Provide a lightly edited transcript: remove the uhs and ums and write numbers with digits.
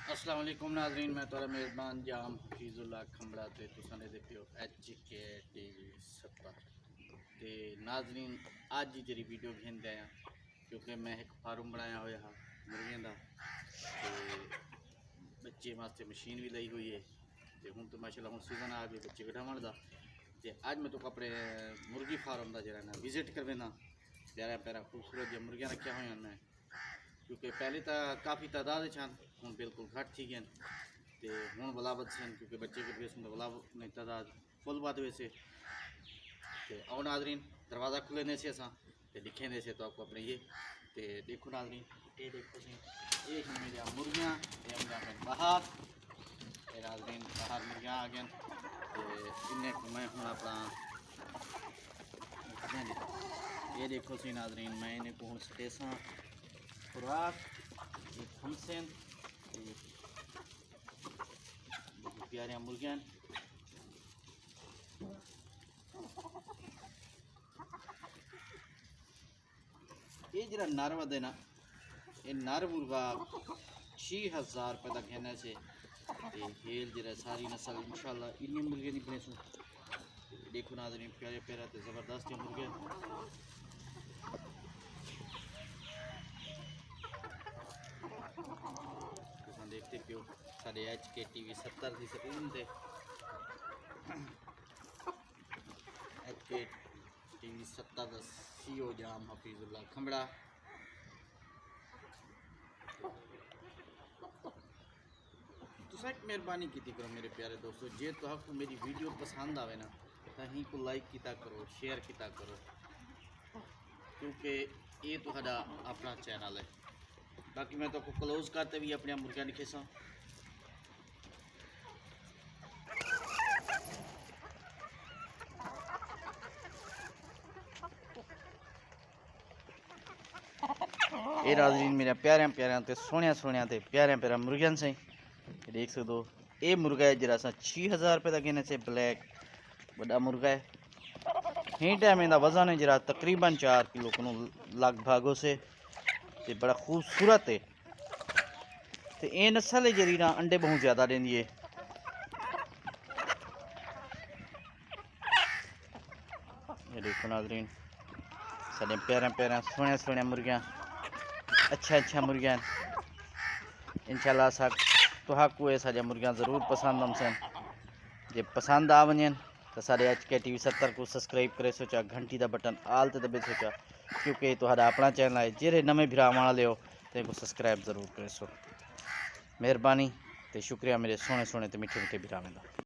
अस्सलाम वालेकुम नाज़रीन, मैं तुहाडा मेज़बान जाम हफीजुल्लाह खंबड़ा ते तुसां दे पियो HK TV 70 ते नाज़रीन अज जी वीडियो घेंदे आया क्योंकि मैं एक फार्म बनाया हुआ हा मुर्गियों का ते बच्चे वास्ते मशीन भी लाई हुई है तो हूँ तो माशाल्लाह हूँ सीजन आ गया बच्चे कढ़ावन का तो अज मैं तो अपने मुर्गी फार्म का जरा ना विजिट करवेना प्यारा प्यारा खूबसूरत जो मुर्गियाँ रखिया हुई मैं क्योंकि पहले तो काफ़ी तादाद छन हूँ बिल्कुल घट थी गए तो हूँ बलावत सन क्योंकि बच्चे के बेस में बलावत नहीं तादाद फुल बात वैसे तो आओ नाजरीन दरवाज़ा खुले ने से असा तो दिखे दे से तो आपको अपने ये तो देखो नाजरीन ये देखो सी ये मेरी मुर्गियाँ ये बाहर नाजरीन बाहर मुर्गियाँ आ गए तो इन्हें मैं हूँ अपना ये देखो सी नाजरीन मैं इन्हें को हूँ स्टेसा खुराक हमसेन प्यारिया मुर्गियां ये जरा नर वधे ना ये नर मुर्गा 6000 रुपये का कहना से हेल जरा सारी नस्ल इंशाल्लाह इन्नी मुर्गे नहीं बने सो देखो नाज़रीन प्यारे प्यारे तो ज़बरदस्त है मुर्गे देखते पियो साढ़े HK TV 70 की स्क्रीन से HK TV 70 का CEO जाम हफीजुल्लाह खंबड़ा तुसा एक मेहरबानी की करो मेरे प्यारे दोस्तों जे तो आपको मेरी वीडियो पसंद आवे ना कहीं को लाइक किया करो शेयर किया करो क्योंकि ये तो अपना चैनल है बाकी मैं तो क्लोज करते भी अपने मुर्गियां लिखे सा ये नाज़रीन मेरे प्यारे प्यारे ते सोहनिया सोहनिया ते प्यारे प्यारे मुर्गियां से देख सकते हो ये मुर्गा है जरा सा 6000 रुपये का कहने से ब्लैक बड़ा मुर्गा है ही टाइम इनका वजन है जरा तकरीबन 4 किलो को लगभग से ते बड़ा खूबसूरत है तो ये नस्ल है जी ना अंडे बहुत ज़्यादा देंदी है ये देखो नाज़रीन साढ़े प्यारे प्यारे सोहने सोहने मुर्गियां अच्छा मुर्गियां इंशाल्लाह सा तो ये सारे मुर्गियां ज़रूर पसंद हमसन जे पसंद आ वजन तो सारे HK TV 70 को सब्सक्राइब करे सोचा घंटी का बटन आल ते दबे सोचा क्योंकि तो अपना चैनल है जेरे नवे भरा वाले हो तो सब्सक्राइब जरूर करे सो मेहरबानी तो शुक्रिया मेरे सोने सोने तो मीठे मीठे भरावां दा।